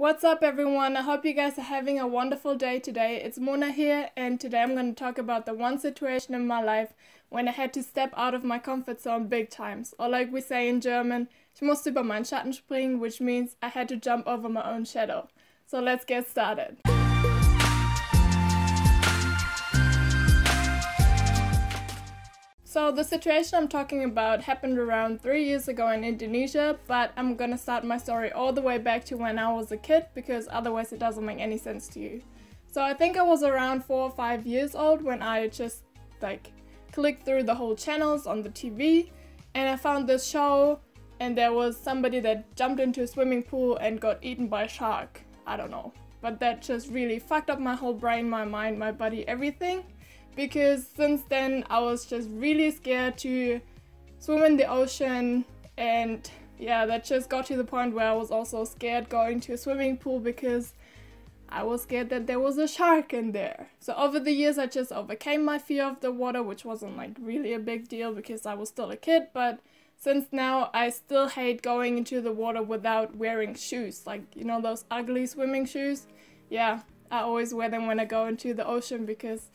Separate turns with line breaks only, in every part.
What's up everyone? I hope you guys are having a wonderful day today. It's Mona here, and today I'm going to talk about the one situation in my life when I had to step out of my comfort zone big times. Or like we say in German, ich musste über meinen Schatten springen, which means I had to jump over my own shadow. So let's get started. So the situation I'm talking about happened around 3 years ago in Indonesia, but I'm gonna start my story all the way back to when I was a kid, because otherwise it doesn't make any sense to you. So I think I was around 4 or 5 years old when I just clicked through the whole channels on the TV, and I found this show, and there was somebody that jumped into a swimming pool and got eaten by a shark. I don't know, but that just really fucked up my whole brain, my mind, my body, everything. Because since then I was just really scared to swim in the ocean, and yeah, that just got to the point where I was also scared going to a swimming pool because I was scared that there was a shark in there. So over the years I just overcame my fear of the water, which wasn't like really a big deal because I was still a kid, but since now I still hate going into the water without wearing shoes, like, you know, those ugly swimming shoes? Yeah, I always wear them when I go into the ocean because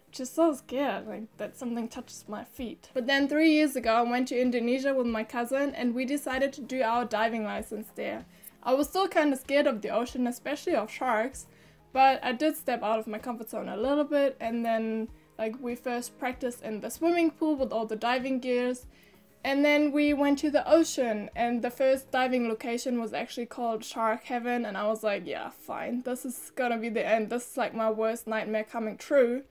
just so scared, like, that something touches my feet. But then 3 years ago I went to Indonesia with my cousin and we decided to do our diving license there. I was still kind of scared of the ocean, especially of sharks, but I did step out of my comfort zone a little bit, and then we first practiced in the swimming pool with all the diving gears, and then we went to the ocean, and the first diving location was actually called Shark Heaven, and I was like, yeah, fine, this is gonna be the end, this is like my worst nightmare coming true.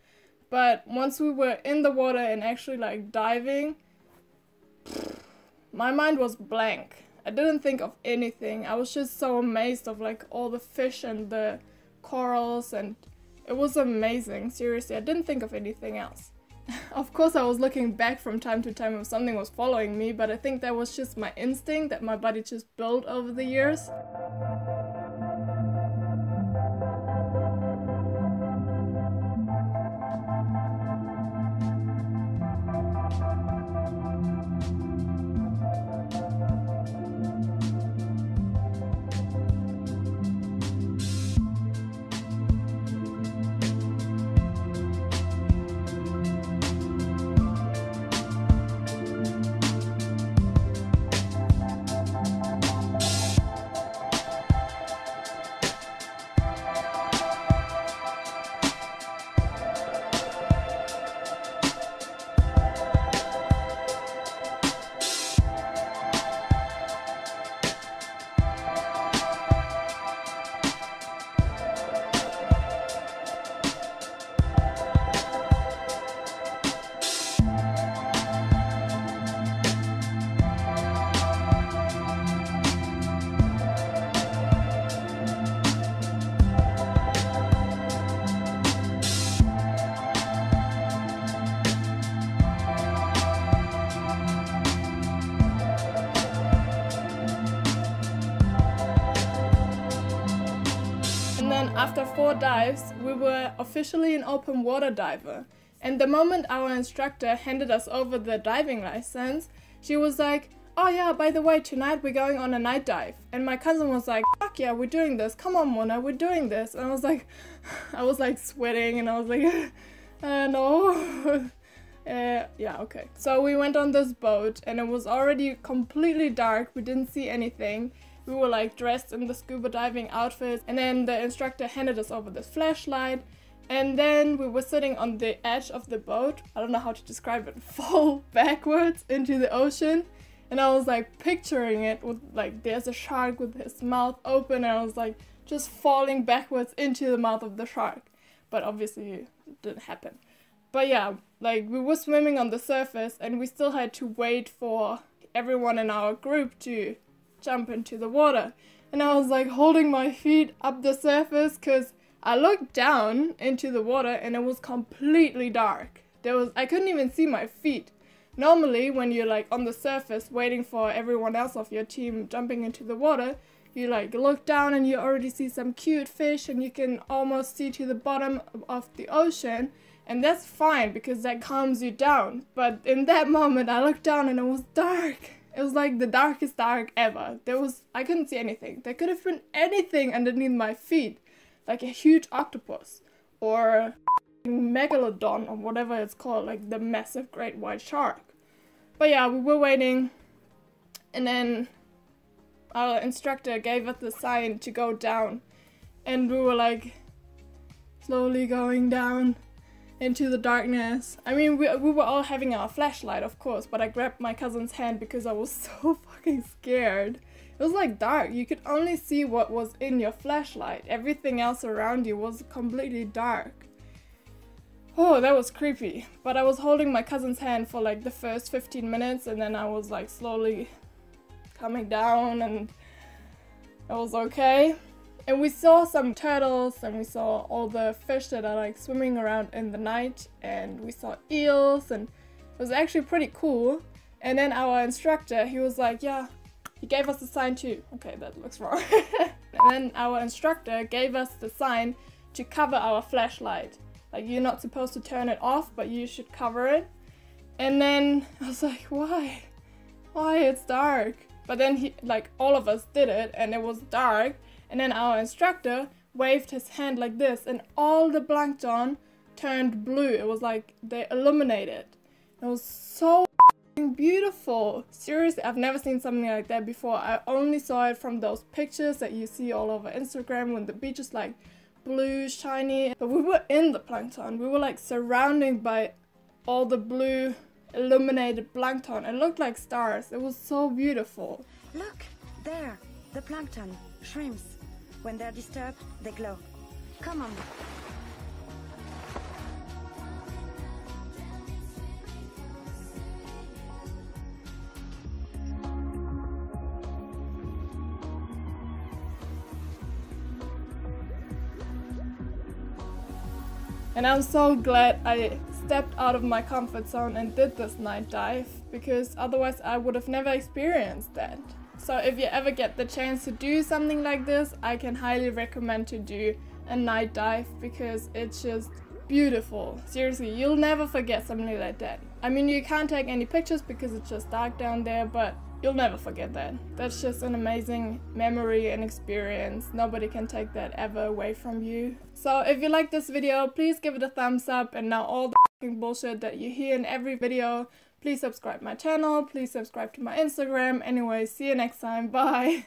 But once we were in the water and actually diving, my mind was blank. I didn't think of anything. I was just so amazed of all the fish and the corals, and it was amazing. Seriously, I didn't think of anything else. Of course I was looking back from time to time if something was following me, but I think that was just my instinct that my body just built over the years. After 4 dives, we were officially an open water diver, and the moment our instructor handed us over the diving license, she was like, oh yeah, by the way, tonight we're going on a night dive. And my cousin was like, fuck yeah, we're doing this, come on Mona, we're doing this. And I was like sweating, and I was like, no. Yeah, okay. So we went on this boat, and it was already completely dark, we didn't see anything. We were dressed in the scuba diving outfits, and then the instructor handed us over this flashlight, and then we were sitting on the edge of the boat, I don't know how to describe it, fall backwards into the ocean, and I was picturing it with there's a shark with his mouth open, and I was just falling backwards into the mouth of the shark, but obviously it didn't happen. But yeah, we were swimming on the surface, and we still had to wait for everyone in our group to jump into the water, and I was holding my feet up the surface because I looked down into the water and it was completely dark. I couldn't even see my feet. Normally when you're on the surface waiting for everyone else of your team jumping into the water, you look down and you already see some cute fish and you can almost see to the bottom of the ocean, and that's fine because that calms you down. But in that moment I looked down and it was dark. It was like the darkest dark ever. I couldn't see anything. There could have been anything underneath my feet. Like a huge octopus. Or megalodon or whatever it's called. Like the massive great white shark. But yeah, we were waiting. And then our instructor gave us the sign to go down. And we were like slowly going down into the darkness. I mean, we were all having our flashlight, of course, but I grabbed my cousin's hand because I was so fucking scared. It was like dark. You could only see what was in your flashlight. Everything else around you was completely dark. Oh, that was creepy. But I was holding my cousin's hand for like the first 15 minutes and then I was like slowly coming down and it was okay. And we saw some turtles and we saw all the fish that are like swimming around in the night and we saw eels and it was actually pretty cool. And then our instructor, he was like, yeah, he gave us the sign too. Okay, that looks wrong. And then our instructor gave us the sign to cover our flashlight. Like you're not supposed to turn it off, but you should cover it. And then I was like, why? Why? It's dark. But then like all of us did it and it was dark. And then our instructor waved his hand like this and all the plankton turned blue. It was like they illuminated. It was so beautiful. Seriously, I've never seen something like that before. I only saw it from those pictures that you see all over Instagram when the beach is like blue, shiny. But we were in the plankton. We were like surrounded by all the blue illuminated plankton. It looked like stars. It was so beautiful.
Look, there, the plankton, shrimps. When they're disturbed, they glow. Come on.
And I'm so glad I stepped out of my comfort zone and did this night dive, because otherwise I would have never experienced that. So if you ever get the chance to do something like this, I can highly recommend to do a night dive because it's just beautiful. Seriously, you'll never forget something like that. I mean, you can't take any pictures because it's just dark down there, but you'll never forget that. That's just an amazing memory and experience. Nobody can take that ever away from you. So if you like this video, please give it a thumbs up, and now all the fucking bullshit that you hear in every video, please subscribe my channel, please subscribe to my Instagram. Anyway, see you next time, bye!